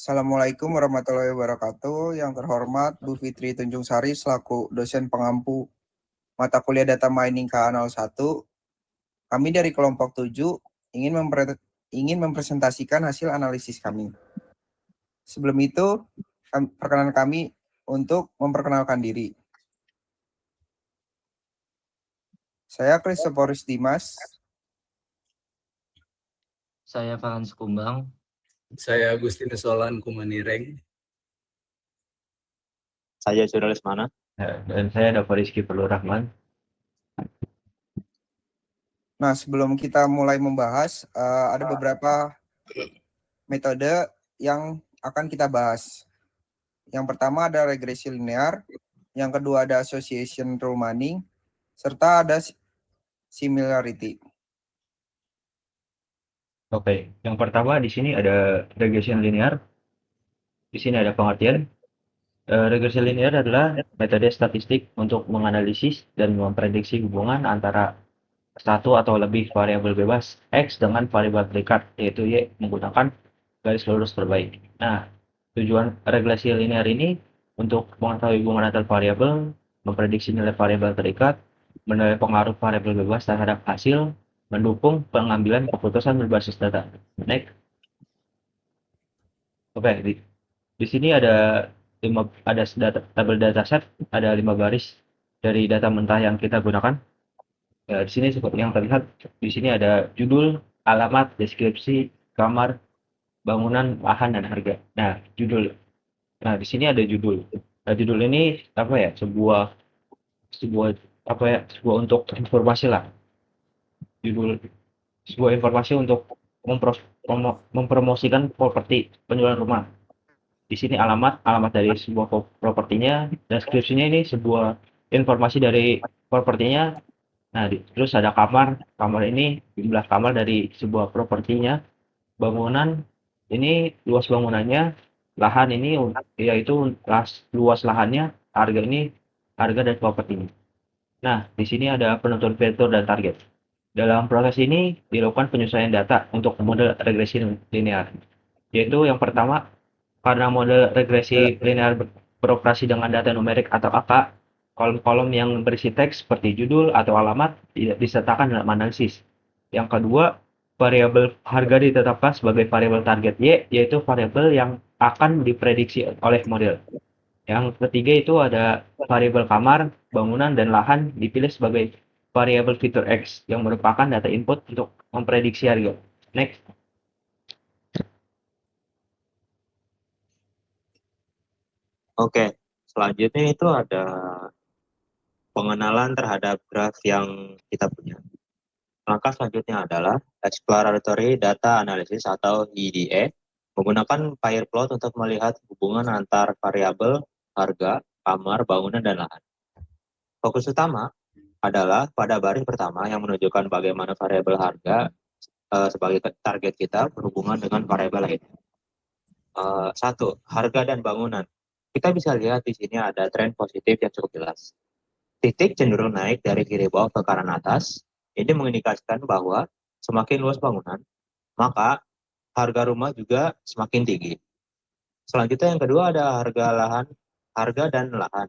Assalamualaikum warahmatullahi wabarakatuh. Yang terhormat Bu Fitri Tunjung Sari selaku dosen pengampu mata kuliah Data Mining KA01. Kami dari kelompok 7 ingin mempresentasikan hasil analisis kami. Sebelum itu, perkenalan kami untuk memperkenalkan diri. Saya Christopherus Dimas. Saya Farhan Sukumbang. Saya Agustinus Solan Kumanireng. Saya Jurnalis Mana. Dan saya Dava Rizky Perlu Rahman. Nah, sebelum kita mulai membahas, ada beberapa metode yang akan kita bahas. Yang pertama ada regresi linear, yang kedua ada association rule mining, serta ada similarity. Oke, yang pertama di sini ada regression linear. Di sini ada pengertian. Regresi linear adalah metode statistik untuk menganalisis dan memprediksi hubungan antara satu atau lebih variabel bebas X dengan variabel terikat, yaitu Y, menggunakan garis lurus terbaik. Nah, tujuan regresi linear ini untuk mengetahui hubungan antar variabel, memprediksi nilai variabel terikat, menilai pengaruh variabel bebas terhadap hasil, mendukung pengambilan keputusan berbasis data. Next. Oke, di sini ada tabel dataset, ada 5 baris dari data mentah yang kita gunakan. Ya, di sini seperti yang terlihat, di sini ada judul, alamat, deskripsi, kamar, bangunan, lahan, dan harga. Nah, judul. Nah, di sini ada judul. Nah, judul ini apa ya? Sebuah untuk informasi lah. Judul sebuah informasi untuk mempromosikan properti penjualan rumah. Di sini alamat dari sebuah propertinya, deskripsinya ini sebuah informasi dari propertinya. Nah, terus ada kamar ini jumlah kamar dari sebuah propertinya, bangunan ini luas bangunannya, lahan ini yaitu luas lahannya, harga ini harga dari propertinya. Nah, di sini ada penentuan fitur dan target. Dalam proses ini dilakukan penyesuaian data untuk model regresi linear. Yaitu yang pertama, karena model regresi linear beroperasi dengan data numerik atau angka, kolom-kolom yang berisi teks seperti judul atau alamat tidak disertakan dalam analisis. Yang kedua, variabel harga ditetapkan sebagai variabel target Y, yaitu variabel yang akan diprediksi oleh model. Yang ketiga itu ada variabel kamar, bangunan, dan lahan dipilih sebagai variabel fitur X yang merupakan data input untuk memprediksi harga. Next. Oke, selanjutnya itu ada pengenalan terhadap graf yang kita punya. Langkah selanjutnya adalah Exploratory Data Analysis atau EDA, menggunakan pair plot untuk melihat hubungan antar variabel, harga, kamar, bangunan, dan lahan. Fokus utama adalah pada baris pertama yang menunjukkan bagaimana variabel harga sebagai target kita berhubungan dengan variabel lain. Satu, harga dan bangunan. Kita bisa lihat di sini ada tren positif yang cukup jelas. Titik cenderung naik dari kiri bawah ke kanan atas. Ini mengindikasikan bahwa semakin luas bangunan, maka harga rumah juga semakin tinggi. Selanjutnya yang kedua ada harga dan lahan.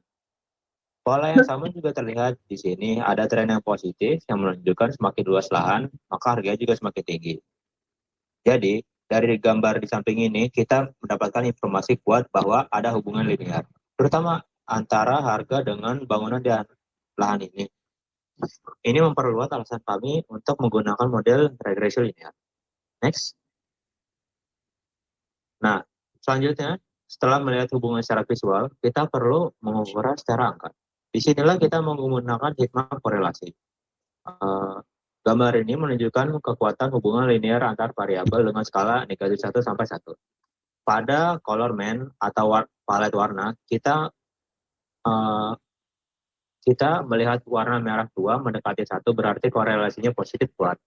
Pola yang sama juga terlihat di sini, ada tren yang positif yang menunjukkan semakin luas lahan, maka harganya juga semakin tinggi. Jadi, dari gambar di samping ini, kita mendapatkan informasi kuat bahwa ada hubungan linear, terutama antara harga dengan bangunan dan lahan ini. Ini memperluas alasan kami untuk menggunakan model regresi linear. Next. Nah, selanjutnya, setelah melihat hubungan secara visual, kita perlu mengukurnya secara angka. Disinilah kita menggunakan heatmap korelasi. Gambar ini menunjukkan kekuatan hubungan linear antar variabel dengan skala negatif 1 sampai 1. Pada color main atau palet warna, kita melihat warna merah tua mendekati 1 berarti korelasinya positif kuat.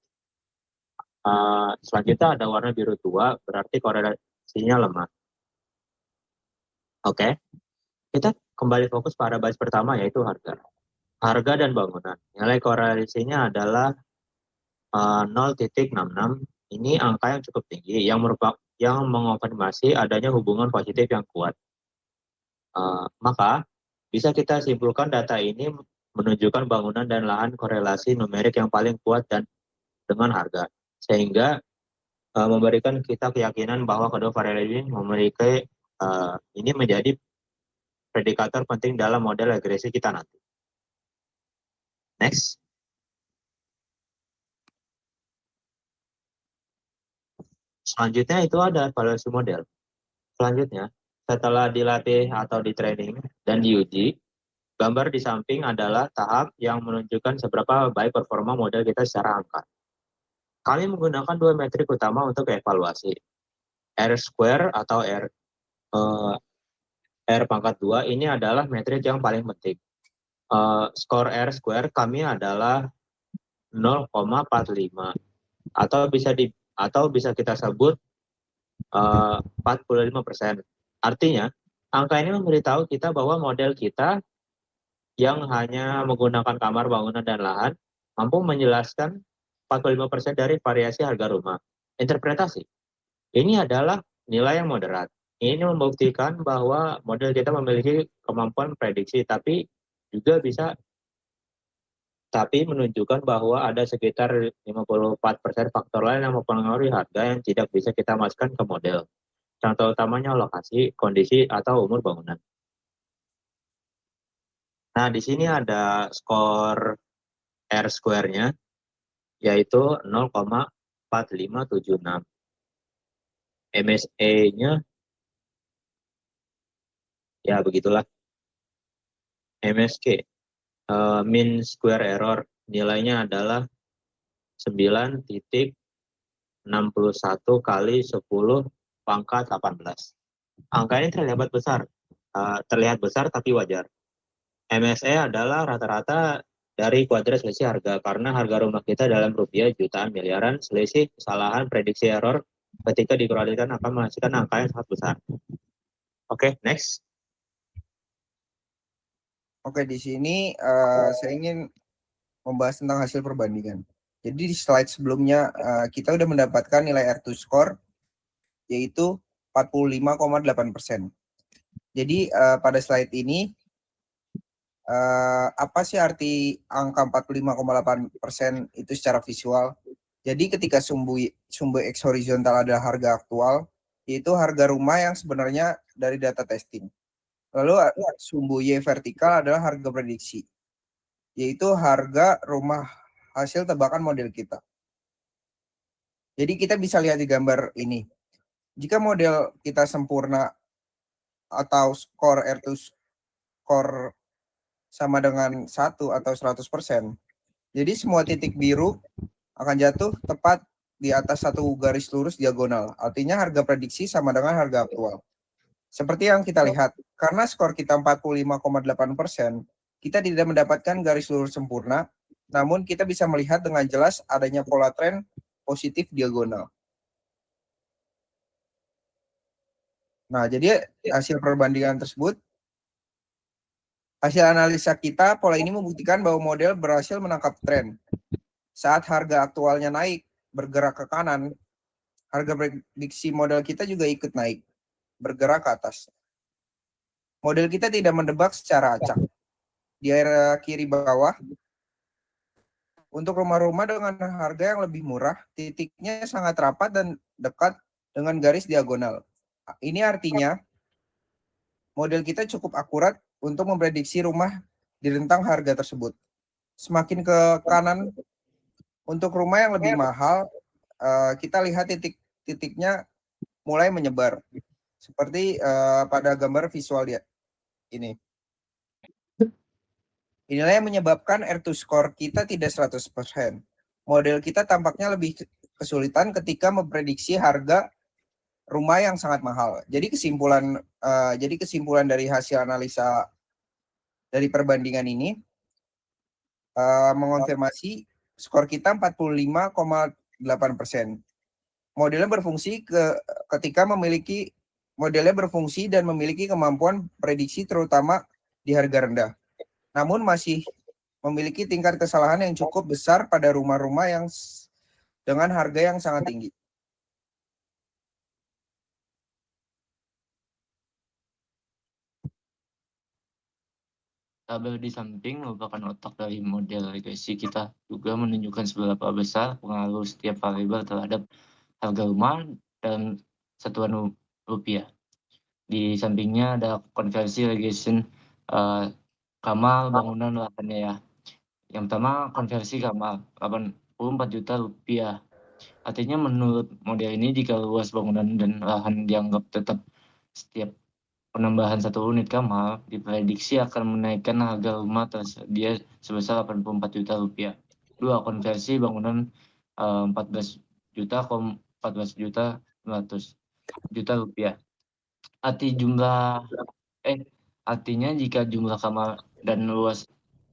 Selanjutnya ada warna biru tua berarti korelasinya lemah. Oke. Kita kembali fokus pada baris pertama yaitu harga. Harga dan bangunan. Nilai korelasinya adalah 0,66. Ini angka yang cukup tinggi yang yang mengonfirmasi adanya hubungan positif yang kuat. Maka bisa kita simpulkan data ini menunjukkan bangunan dan lahan korelasi numerik yang paling kuat dan dengan harga, sehingga memberikan kita keyakinan bahwa kedua variabel ini memiliki ini menjadi predikator penting dalam model regresi kita nanti. Next. Selanjutnya itu ada evaluasi model. Selanjutnya, setelah dilatih atau di training dan diuji, gambar di samping adalah tahap yang menunjukkan seberapa baik performa model kita secara angka. Kami menggunakan dua metrik utama untuk evaluasi. R square atau R pangkat 2 ini adalah metrik yang paling penting. Skor R square kami adalah 0,45 atau bisa kita sebut 45%. Artinya, angka ini memberitahu kita bahwa model kita yang hanya menggunakan kamar, bangunan, dan lahan mampu menjelaskan 45% dari variasi harga rumah. Interpretasi. Ini adalah nilai yang moderat. Ini membuktikan bahwa model kita memiliki kemampuan prediksi, tapi menunjukkan bahwa ada sekitar 54% faktor lain yang mempengaruhi harga yang tidak bisa kita masukkan ke model. Contoh utamanya lokasi, kondisi, atau umur bangunan. Nah, di sini ada skor R square-nya, yaitu 0,4576. MSE-nya, ya begitulah. MSK, mean square error, nilainya adalah 9,61 kali 10 pangkat 18. Angka ini terlihat besar tapi wajar. MSE adalah rata-rata dari kuadrat selisih harga, karena harga rumah kita dalam rupiah jutaan miliaran, selisih kesalahan prediksi error ketika dikuadratkan akan menghasilkan angka yang sangat besar. Oke, next. Oke, di sini saya ingin membahas tentang hasil perbandingan. Jadi di slide sebelumnya kita sudah mendapatkan nilai R2 score yaitu 45,8%. Jadi pada slide ini apa sih arti angka 45,8% itu secara visual? Jadi ketika sumbu X horizontal adalah harga aktual, yaitu harga rumah yang sebenarnya dari data testing. Lalu sumbu Y vertikal adalah harga prediksi, yaitu harga rumah hasil tebakan model kita. Jadi kita bisa lihat di gambar ini. Jika model kita sempurna atau skor R2 skor sama dengan 1 atau 100%, jadi semua titik biru akan jatuh tepat di atas satu garis lurus diagonal. Artinya harga prediksi sama dengan harga aktual. Seperti yang kita lihat, karena skor kita 45,8%, kita tidak mendapatkan garis lurus sempurna, namun kita bisa melihat dengan jelas adanya pola tren positif diagonal. Nah, jadi hasil perbandingan tersebut, hasil analisa kita, pola ini membuktikan bahwa model berhasil menangkap tren. Saat harga aktualnya naik, bergerak ke kanan, harga prediksi model kita juga ikut naik, bergerak ke atas. Model kita tidak mendebak secara acak. Di area kiri bawah, untuk rumah-rumah dengan harga yang lebih murah, titiknya sangat rapat dan dekat dengan garis diagonal. Ini artinya model kita cukup akurat untuk memprediksi rumah di rentang harga tersebut. Semakin ke kanan, untuk rumah yang lebih mahal, kita lihat titik-titiknya mulai menyebar. Seperti pada gambar visual ini. Inilah yang menyebabkan R2 score kita tidak 100%. Model kita tampaknya lebih kesulitan ketika memprediksi harga rumah yang sangat mahal. Jadi kesimpulan dari hasil analisa dari perbandingan ini mengonfirmasi skor kita 45,8%. Modelnya berfungsi dan memiliki kemampuan prediksi terutama di harga rendah. Namun masih memiliki tingkat kesalahan yang cukup besar pada rumah-rumah yang dengan harga yang sangat tinggi. Tabel di samping merupakan otak dari model regresi kita, juga menunjukkan seberapa besar pengaruh setiap variabel terhadap harga rumah dan satuan rupiah. Di sampingnya ada konversi regression kamar bangunan lahannya ya. Yang pertama konversi kamar 84 juta rupiah. Artinya menurut model ini jika luas bangunan dan lahan dianggap tetap, setiap penambahan 1 unit kamar diprediksi akan menaikkan harga rumah tersedia sebesar 84 juta rupiah. 2. Konversi bangunan 14 juta 14 juta 500 juta rupiah. Artinya jika jumlah kamar dan luas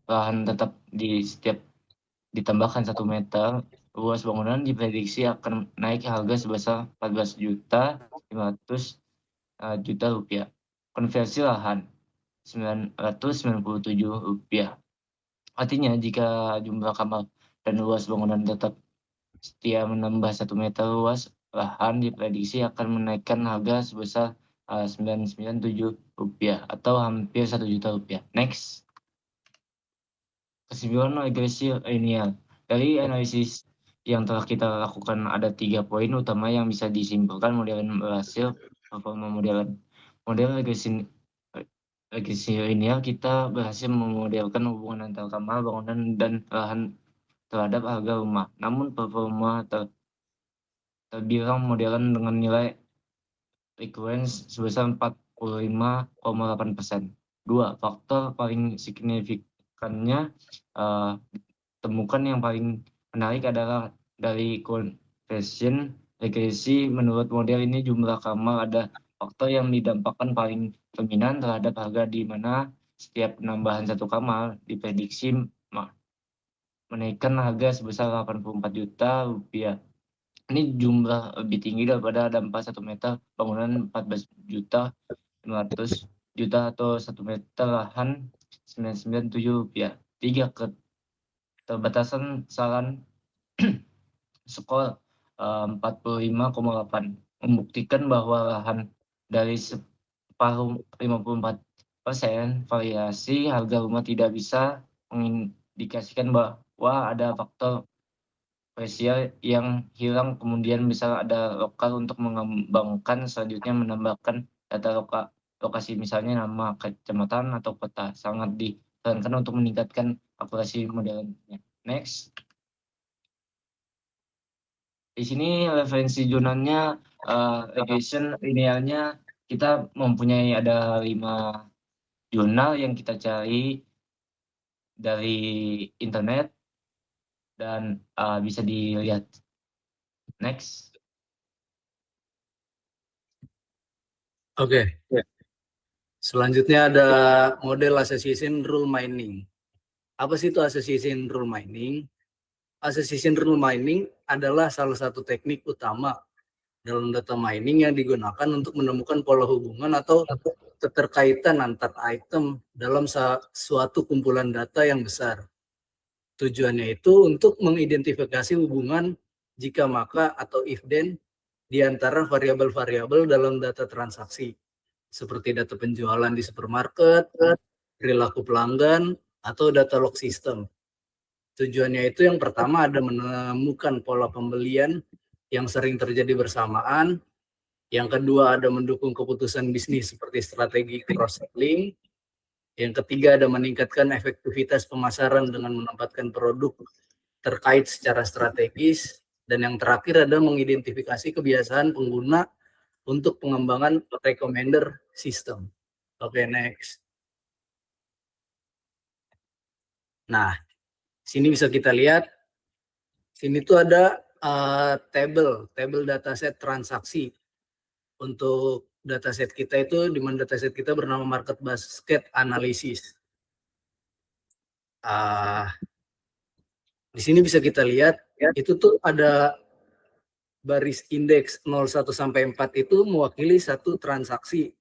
lahan tetap ditambahkan 1 meter, luas bangunan diprediksi akan naik harga sebesar 14 juta 500 juta rupiah. Konversi lahan 997 rupiah. Artinya jika jumlah kamar dan luas bangunan tetap setia menambah 1 meter, luas lahan diprediksi akan menaikkan harga sebesar 997 rupiah atau hampir 1 juta rupiah. Next. Kesimpulan regresi linear. Dari analisis yang telah kita lakukan ada 3 poin utama yang bisa disimpulkan modelan berhasil performa modelan. Model regresi linear kita berhasil memodelkan hubungan antara kamar, bangunan, dan lahan terhadap harga rumah. Namun performa terbilang modelan dengan nilai recurrence sebesar 45,8%. 2. Faktor paling signifikannya temukan yang paling menarik adalah dari conversion regresi. Menurut model ini jumlah kamar ada faktor yang didampakkan paling dominan terhadap harga, di mana setiap penambahan 1 kamar diprediksi menaikkan harga sebesar 84 juta rupiah. Ini jumlah lebih tinggi daripada dampak 1 meter bangunan 14 juta 500 juta atau 1 meter lahan 997 rupiah. 3. Keterbatasan saran skor 45,8 membuktikan bahwa lahan dari separuh 54% variasi harga rumah tidak bisa mengindikasikan bahwa ada faktor spesial yang hilang. Kemudian misal ada lokal untuk mengembangkan, selanjutnya menambahkan data lokasi misalnya nama kecamatan atau kota. Sangat disarankan untuk meningkatkan akurasi modelnya. Next. Di sini referensi jurnalnya, regression linearnya kita mempunyai ada 5 jurnal yang kita cari dari internet dan bisa dilihat. Next. Oke. Selanjutnya ada model association rule mining. Apa sih itu association rule mining? Association rule mining adalah salah satu teknik utama dalam data mining yang digunakan untuk menemukan pola hubungan atau keterkaitan antar item dalam suatu kumpulan data yang besar. Tujuannya itu untuk mengidentifikasi hubungan jika maka atau if then di antara variabel-variabel dalam data transaksi, seperti data penjualan di supermarket, perilaku pelanggan, atau data log system. Tujuannya itu yang pertama ada menemukan pola pembelian yang sering terjadi bersamaan. Yang kedua ada mendukung keputusan bisnis seperti strategi cross-selling. Yang ketiga ada meningkatkan efektivitas pemasaran dengan menempatkan produk terkait secara strategis. Dan yang terakhir ada mengidentifikasi kebiasaan pengguna untuk pengembangan recommender system. Oke, next. Nah, sini bisa kita lihat, sini tuh ada tabel dataset transaksi. Untuk dataset kita itu, di mana dataset kita bernama Market Basket Analysis. Di sini bisa kita lihat, itu tuh ada baris indeks 01 sampai 4 itu mewakili satu transaksi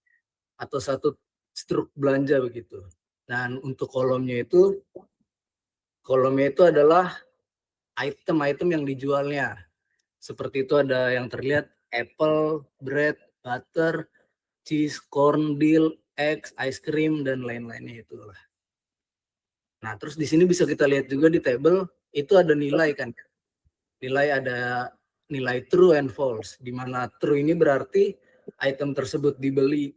atau satu struk belanja begitu. Dan untuk kolomnya itu adalah item-item yang dijualnya. Seperti itu ada yang terlihat apple, bread, butter, cheese, corn, dill, eggs, ice cream, dan lain-lainnya itulah. Nah, terus di sini bisa kita lihat juga di table itu ada nilai kan. Nilai ada nilai true and false, di mana true ini berarti item tersebut dibeli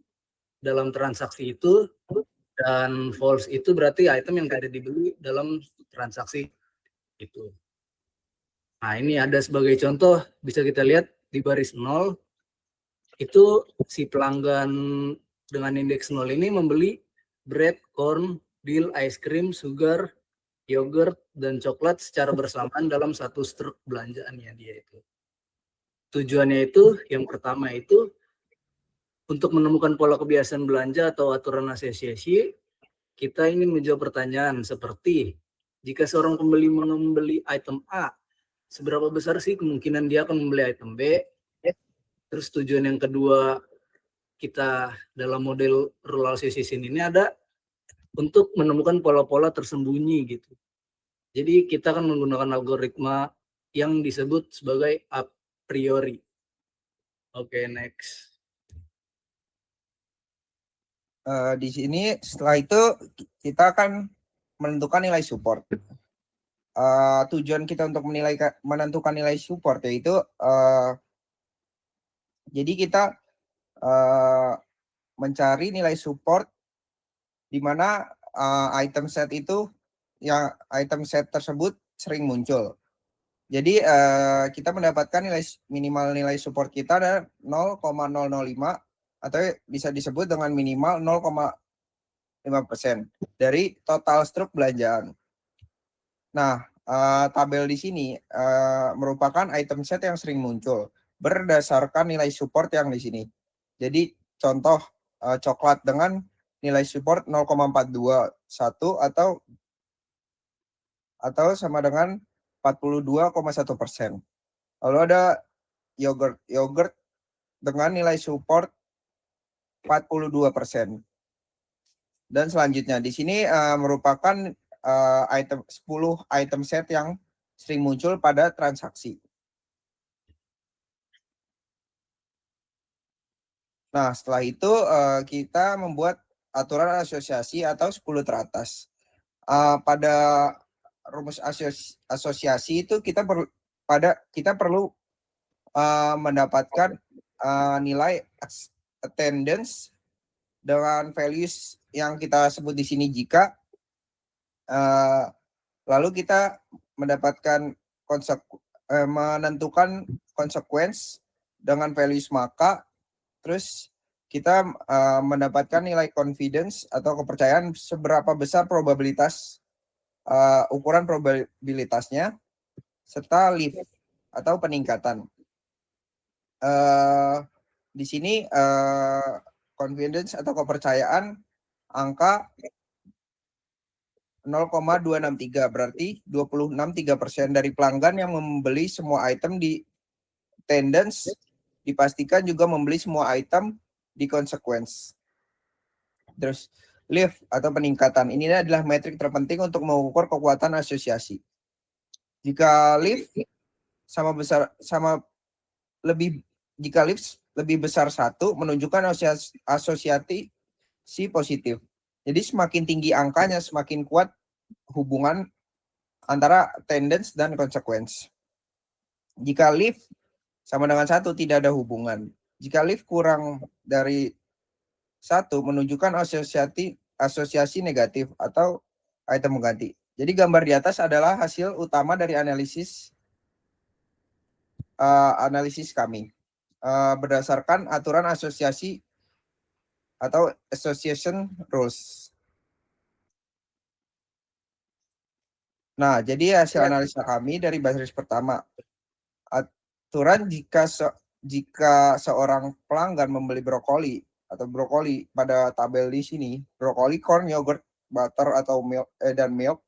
dalam transaksi itu, dan false itu berarti item yang tidak dibeli dalam transaksi itu. Nah, ini ada sebagai contoh, bisa kita lihat di baris 0, itu si pelanggan dengan indeks 0 ini membeli bread, corn, dill, ice cream, sugar, yogurt, dan coklat secara bersamaan dalam satu struk belanjaannya dia itu. Tujuannya itu, yang pertama itu, untuk menemukan pola kebiasaan belanja atau aturan asosiasi, kita ingin menjawab pertanyaan seperti, jika seorang pembeli membeli item A, seberapa besar sih kemungkinan dia akan membeli item B? Terus tujuan yang kedua kita dalam model rule association ini ada untuk menemukan pola-pola tersembunyi gitu. Jadi kita akan menggunakan algoritma yang disebut sebagai a priori. Oke, next. Di sini setelah itu kita akan menentukan nilai support. Tujuan kita untuk menentukan nilai support yaitu jadi kita mencari nilai support di mana item set itu yang item set tersebut sering muncul. Jadi kita mendapatkan minimal nilai support kita ada 0,005 atau bisa disebut dengan minimal 0,5% dari total struk belanjaan. Nah, tabel di sini merupakan item set yang sering muncul berdasarkan nilai support yang di sini. Jadi contoh coklat dengan nilai support 0,421 atau sama dengan 42,1%. Lalu ada yogurt dengan nilai support 42%. Dan selanjutnya di sini merupakan 10 item set yang sering muncul pada transaksi. Nah, setelah itu kita membuat aturan asosiasi atau 10 teratas. Pada rumus asosiasi itu kita perlu mendapatkan nilai attendance dengan values yang kita sebut di sini jika lalu kita mendapatkan menentukan consequence dengan values maka, terus kita mendapatkan nilai confidence atau kepercayaan seberapa besar probabilitas ukuran probabilitasnya serta lift atau peningkatan. Di sini confidence atau kepercayaan angka 0,263 berarti 26,3% dari pelanggan yang membeli semua item di attendance dipastikan juga membeli semua item di consequence. Terus lift atau peningkatan ini adalah metrik terpenting untuk mengukur kekuatan asosiasi. Jika lift jika lift lebih besar 1 menunjukkan asosiasi positif. Jadi semakin tinggi angkanya semakin kuat hubungan antara attendance dan consequence. Jika lift sama dengan 1 tidak ada hubungan. Jika lift kurang dari 1 menunjukkan asosiasi negatif atau item mengganti. Jadi gambar di atas adalah hasil utama dari analisis kami berdasarkan aturan asosiasi atau association rules. Nah, jadi hasil analisa kami dari baris pertama, aturan jika seorang pelanggan membeli brokoli pada tabel di sini, brokoli, corn, yogurt, butter atau milk dan milk,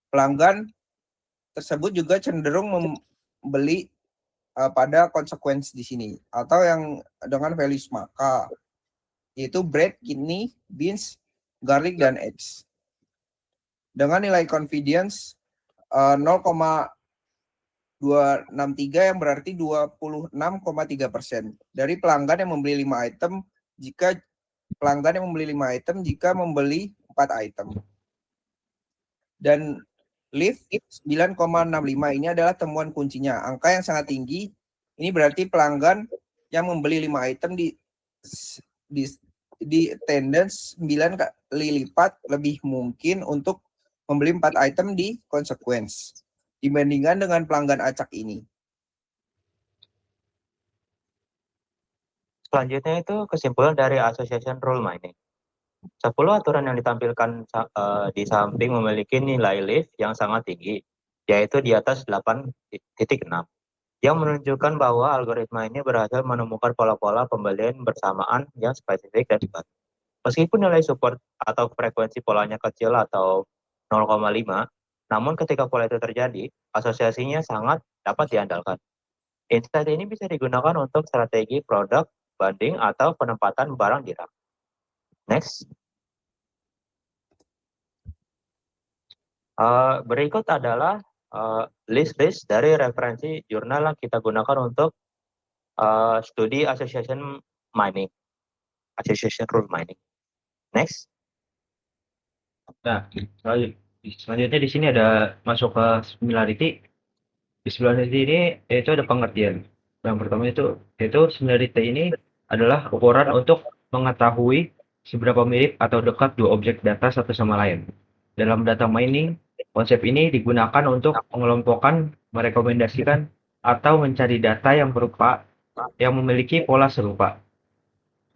pelanggan tersebut juga cenderung membeli pada consequence di sini atau yang dengan values maka, yaitu bread, kidney, beans, garlic, dan eggs. Dengan nilai confidence 0,263 yang berarti 26,3% dari pelanggan yang membeli 5 item jika membeli 4 item. Dan lift 9,65 ini adalah temuan kuncinya. Angka yang sangat tinggi, ini berarti pelanggan yang membeli 5 item di attendance 9 kali lipat lebih mungkin untuk membeli 4 item di consequence dibandingkan dengan pelanggan acak ini. Selanjutnya itu kesimpulan dari Association Rule Mining. 10 aturan yang ditampilkan di samping memiliki nilai lift yang sangat tinggi, yaitu di atas 8.6, yang menunjukkan bahwa algoritma ini berhasil menemukan pola-pola pembelian bersamaan yang spesifik dan cepat. Meskipun nilai support atau frekuensi polanya kecil atau 0,5, namun ketika pola itu terjadi, asosiasinya sangat dapat diandalkan. Insight ini bisa digunakan untuk strategi produk, banding, atau penempatan barang di rak. Next. Berikut adalah list-list dari referensi jurnal yang kita gunakan untuk studi association rule mining. Next. Nah, selanjutnya di sini ada masuk ke similarity. Di similarity ini itu ada pengertian. Yang pertama itu yaitu similarity ini adalah ukuran untuk mengetahui seberapa mirip atau dekat dua objek data satu sama lain. Dalam data mining, konsep ini digunakan untuk mengelompokkan, merekomendasikan, atau mencari data yang memiliki pola serupa.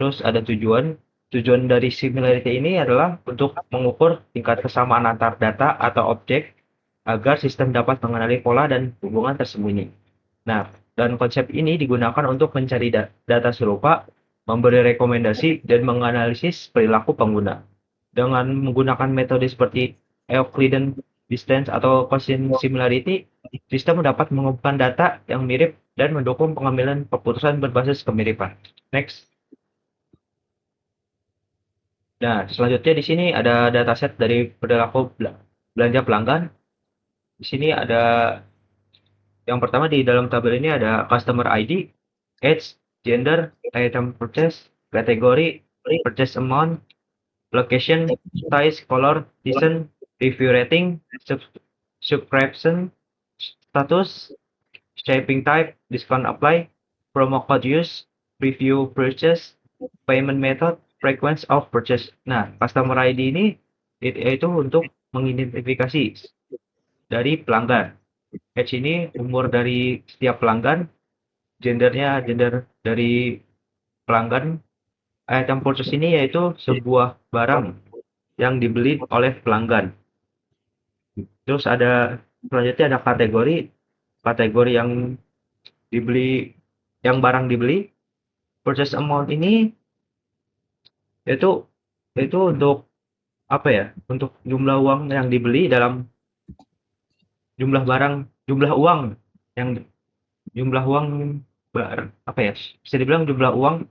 Terus ada tujuan. Tujuan dari similarity ini adalah untuk mengukur tingkat kesamaan antar data atau objek agar sistem dapat mengenali pola dan hubungan tersembunyi. Nah, dan konsep ini digunakan untuk mencari data serupa, memberi rekomendasi, dan menganalisis perilaku pengguna. Dengan menggunakan metode seperti Euclidean distance atau Gaussian similarity, sistem dapat mengumpulkan data yang mirip dan mendukung pengambilan keputusan berbasis kemiripan. Next. Nah, selanjutnya di sini ada dataset dari perilaku belanja pelanggan. Di sini ada yang pertama di dalam tabel ini ada customer ID, age, gender, item purchase, kategori, purchase amount, location, size, color, season, review rating, subscription, status, shipping type, discount apply, promo code use, preview purchase, payment method, frequency of purchase. Nah, customer ID ini itu untuk mengidentifikasi dari pelanggan. Age ini umur dari setiap pelanggan, gendernya gender dari pelanggan. Item purchase ini yaitu sebuah barang yang dibeli oleh pelanggan. Terus selanjutnya ada kategori yang dibeli, yang barang dibeli. Purchase amount ini itu untuk apa ya? Untuk jumlah uang yang dibeli dalam jumlah uang apa ya? Bisa dibilang jumlah uang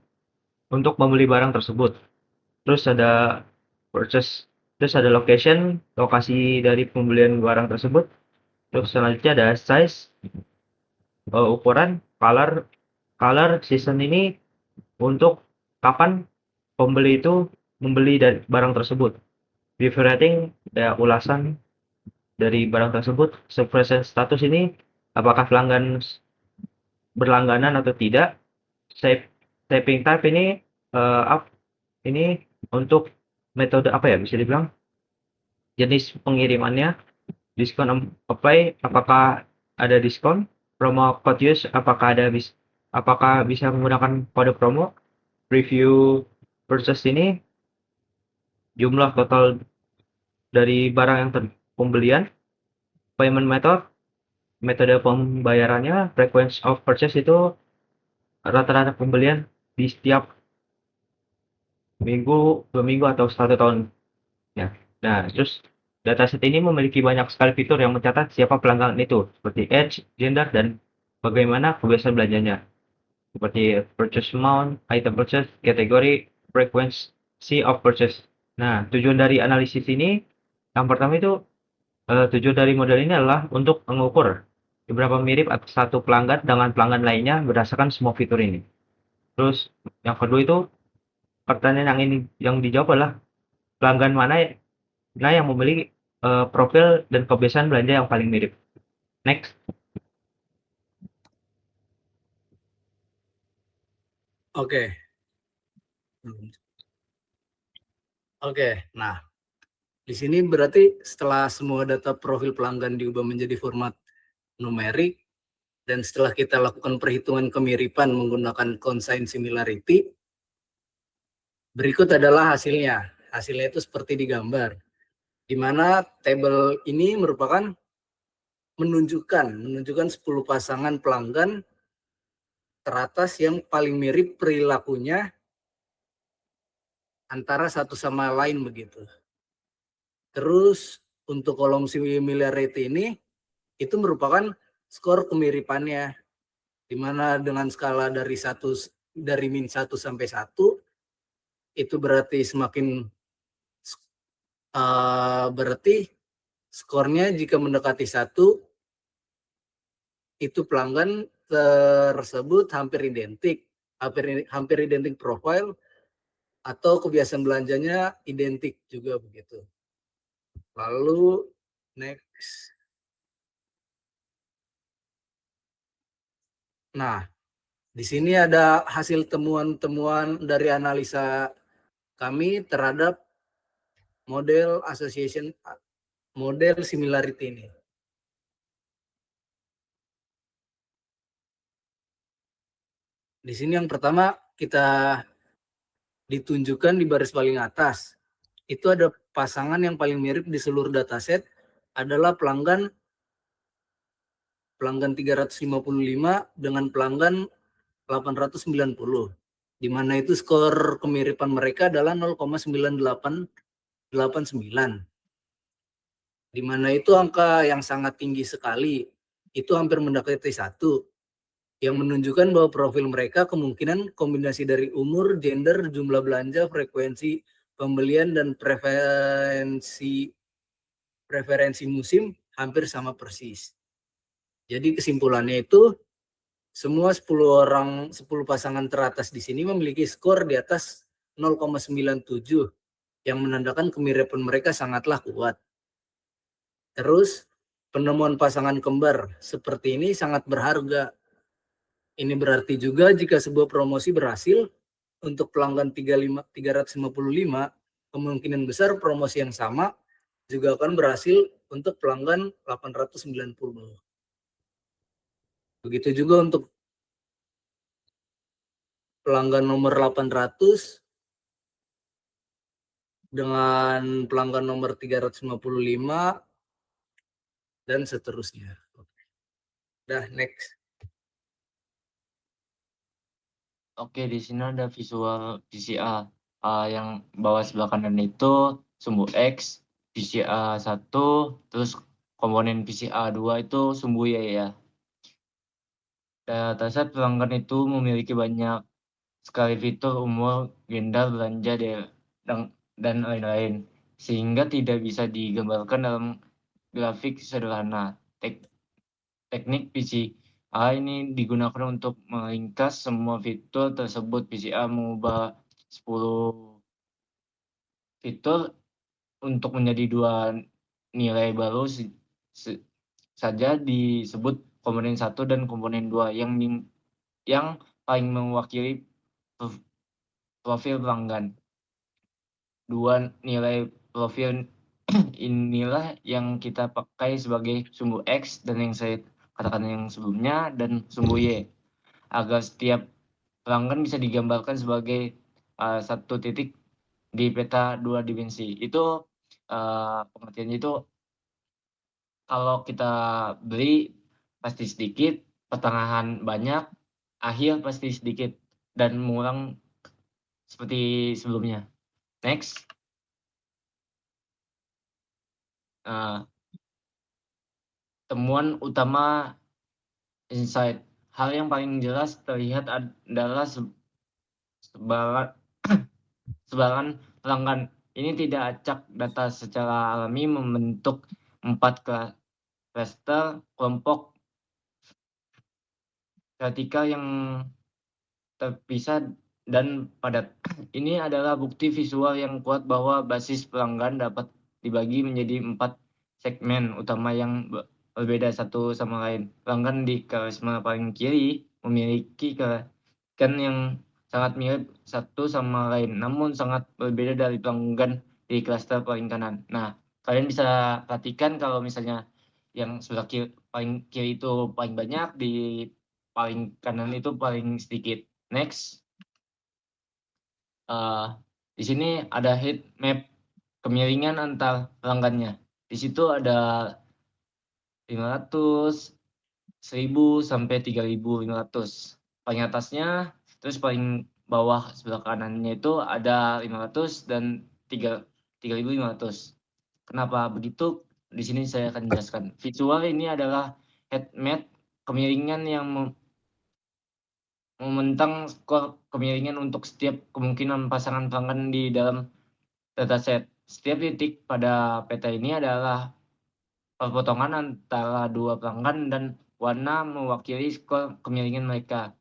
untuk membeli barang tersebut. Terus ada purchase, terus ada location, lokasi dari pembelian barang tersebut. Terus selanjutnya ada size, ukuran, color, season ini untuk kapan pembeli itu membeli dari barang tersebut. Review rating, ada ulasan dari barang tersebut. Subscription status ini apakah pelanggan berlangganan atau tidak. Shipping type ini ini untuk metode apa ya, bisa dibilang jenis pengirimannya. Diskon apply, apakah ada diskon. Promo code use, apakah bisa menggunakan kode promo. Review purchase ini jumlah total dari barang yang pembelian. Payment method, metode pembayarannya. Frequency of purchase itu rata-rata pembelian di setiap minggu, 2 minggu, atau 1 tahun ya. Nah, terus dataset ini memiliki banyak sekali fitur yang mencatat siapa pelanggan itu, seperti age, gender, dan bagaimana kebiasaan belanjanya, seperti purchase amount, item purchase, kategori, frequency of purchase. Nah, tujuan dari analisis ini, yang pertama itu tujuan dari model ini adalah untuk mengukur seberapa mirip satu pelanggan dengan pelanggan lainnya berdasarkan semua fitur ini. Terus yang kedua itu, pertanyaan yang dijawab adalah pelanggan mana yang membeli profil dan kebiasaan belanja yang paling mirip. Next. Oke. Oke, nah di sini berarti setelah semua data profil pelanggan diubah menjadi format numerik, dan setelah kita lakukan perhitungan kemiripan menggunakan consign similarity, berikut adalah hasilnya. Hasilnya itu seperti digambar, di mana tabel ini merupakan menunjukkan 10 pasangan pelanggan teratas yang paling mirip perilakunya antara satu sama lain begitu. Terus untuk kolom similarity ini itu merupakan skor kemiripannya, di mana dengan skala dari min 1 sampai 1 itu berarti berarti skornya jika mendekati 1 itu pelanggan tersebut hampir identik profil atau kebiasaan belanjanya identik juga begitu. Lalu next. Nah, di sini ada hasil temuan-temuan dari analisa kami terhadap model similarity ini. Di sini yang pertama kita ditunjukkan di baris paling atas. Itu ada pasangan yang paling mirip di seluruh dataset adalah pelanggan 355 dengan pelanggan 890, di mana itu skor kemiripan mereka adalah 0,9889, di mana itu angka yang sangat tinggi sekali, itu hampir mendekati 1, yang menunjukkan bahwa profil mereka kemungkinan kombinasi dari umur, gender, jumlah belanja, frekuensi pembelian, dan preferensi musim hampir sama persis. Jadi kesimpulannya itu semua 10 pasangan teratas di sini memiliki skor di atas 0,97 yang menandakan kemiripan mereka sangatlah kuat. Terus penemuan pasangan kembar seperti ini sangat berharga. Ini berarti juga jika sebuah promosi berhasil untuk pelanggan 355, kemungkinan besar promosi yang sama juga akan berhasil untuk pelanggan 890. Begitu juga untuk pelanggan nomor 800 dengan pelanggan nomor 355 dan seterusnya. Dah, next. Oke, di sini ada visual PCA. Yang bawah sebelah kanan itu sumbu X, PCA 1, terus komponen PCA 2 itu sumbu Y ya. Dataset pelanggan itu memiliki banyak sekali fitur, umur, gender, belanja, dan lain-lain, sehingga tidak bisa digambarkan dalam grafik sederhana. Teknik PCA ini digunakan untuk meringkas semua fitur tersebut. PCA mengubah 10 fitur untuk menjadi 2 nilai baru saja disebut komponen 1 dan komponen 2 yang paling mewakili profil pelanggan. 2 nilai profil inilah yang kita pakai sebagai sumbu X dan yang saya katakan yang sebelumnya, dan sumbu Y, agar setiap pelanggan bisa digambarkan sebagai satu titik di peta 2 dimensi. Itu pengertiannya itu kalau kita beli pasti sedikit, pertengahan banyak, akhir pasti sedikit, dan mengulang seperti sebelumnya. Next. Temuan utama insight. Hal yang paling jelas terlihat adalah sebaran pelanggan ini tidak acak data secara alami membentuk 4 cluster kelompok vertikal yang terpisah dan padat. Ini adalah bukti visual yang kuat bahwa basis pelanggan dapat dibagi menjadi 4 segmen utama yang berbeda satu sama lain. Pelanggan di karisma paling kiri memiliki keahlian yang sangat mirip satu sama lain, namun sangat berbeda dari pelanggan di klaster paling kanan. Nah, kalian bisa perhatikan kalau misalnya yang sebelah paling kiri itu paling banyak, di paling kanan itu paling sedikit. Next. Di sini ada heat map kemiringan antar pelanggannya. Di situ ada 500, 1000 sampai 3500. Paling atasnya, terus paling bawah sebelah kanannya itu ada 500 dan 3500. Kenapa begitu? Di sini saya akan jelaskan. Visual ini adalah heat map kemiringan yang membentang skor kemiringan untuk setiap kemungkinan pasangan pelanggan di dalam dataset. Setiap titik pada peta ini adalah perpotongan antara dua pelanggan dan warna mewakili skor kemiringan mereka.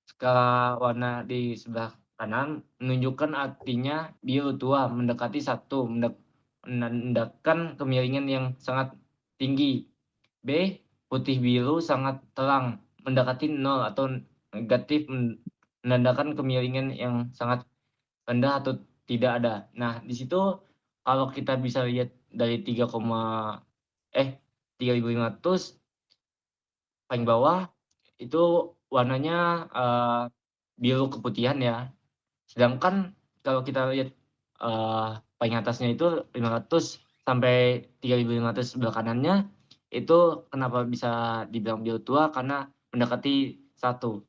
Skala warna di sebelah kanan menunjukkan artinya biru tua mendekati 1, menandakan kemiringan yang sangat tinggi. B, putih biru sangat terang mendekati 0 atau negatif menandakan kemiringan yang sangat rendah atau tidak ada. Nah, di situ kalau kita bisa lihat dari 3500 paling bawah itu warnanya biru keputihan ya. Sedangkan kalau kita lihat paling atasnya itu 500 sampai 3500 sebelah kanannya itu kenapa bisa dibilang biru tua, karena mendekati 1.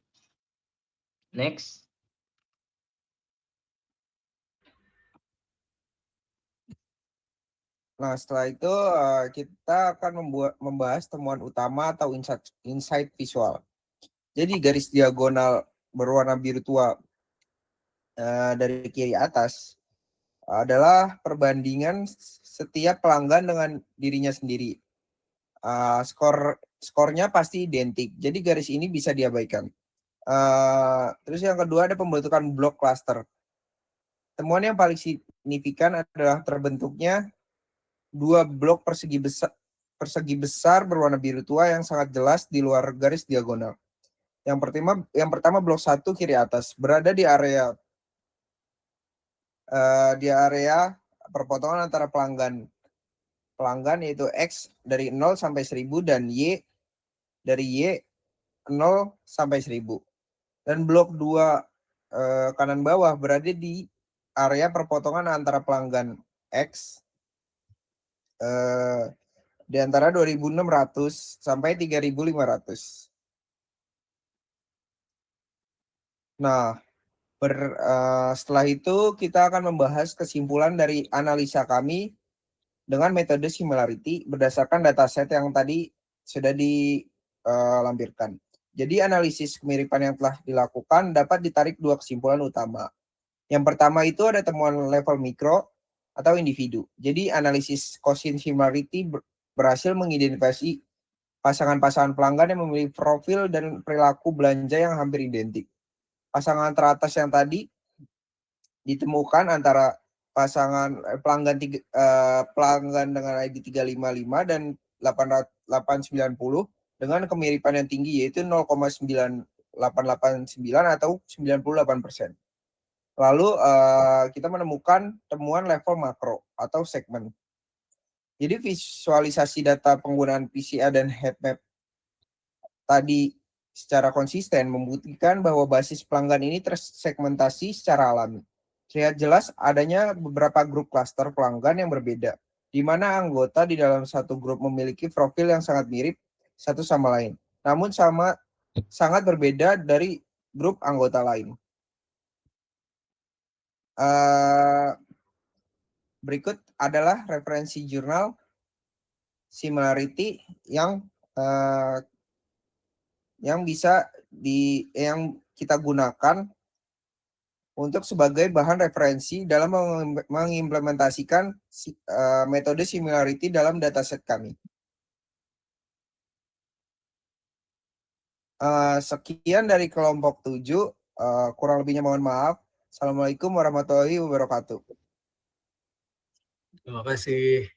Next. Nah, setelah itu kita akan membahas temuan utama atau insight visual. Jadi garis diagonal berwarna biru tua dari kiri atas adalah perbandingan setiap pelanggan dengan dirinya sendiri. Skornya pasti identik. Jadi garis ini bisa diabaikan. Terus yang kedua ada pembentukan blok cluster. Temuan yang paling signifikan adalah terbentuknya 2 blok persegi besar berwarna biru tua yang sangat jelas di luar garis diagonal. Yang pertama blok 1 kiri atas berada di area perpotongan antara pelanggan yaitu X dari 0 sampai 1000 dan Y dari Y 0 sampai 1000. Dan blok 2 kanan bawah berada di area perpotongan antara pelanggan X di antara 2600 sampai 3500. Nah, setelah itu kita akan membahas kesimpulan dari analisa kami dengan metode similarity berdasarkan dataset yang tadi sudah dilampirkan. Jadi analisis kemiripan yang telah dilakukan dapat ditarik 2 kesimpulan utama. Yang pertama itu ada temuan level mikro atau individu. Jadi analisis quotient similarity berhasil mengidentifikasi pasangan-pasangan pelanggan yang memiliki profil dan perilaku belanja yang hampir identik. Pasangan teratas yang tadi ditemukan antara pasangan pelanggan dengan ID 355 dan 890 dengan kemiripan yang tinggi yaitu 0,9889 atau 98%. Lalu kita menemukan temuan level makro atau segmen. Jadi visualisasi data penggunaan PCA dan heatmap tadi secara konsisten membuktikan bahwa basis pelanggan ini tersegmentasi secara alami. Terlihat jelas adanya beberapa grup klaster pelanggan yang berbeda, di mana anggota di dalam satu grup memiliki profil yang sangat mirip satu sama lain, namun sangat berbeda dari grup anggota lain. Berikut adalah referensi jurnal similarity yang kita gunakan untuk sebagai bahan referensi dalam mengimplementasikan metode similarity dalam dataset kami. Sekian dari kelompok 7, kurang lebihnya mohon maaf. Assalamualaikum warahmatullahi wabarakatuh. Terima kasih.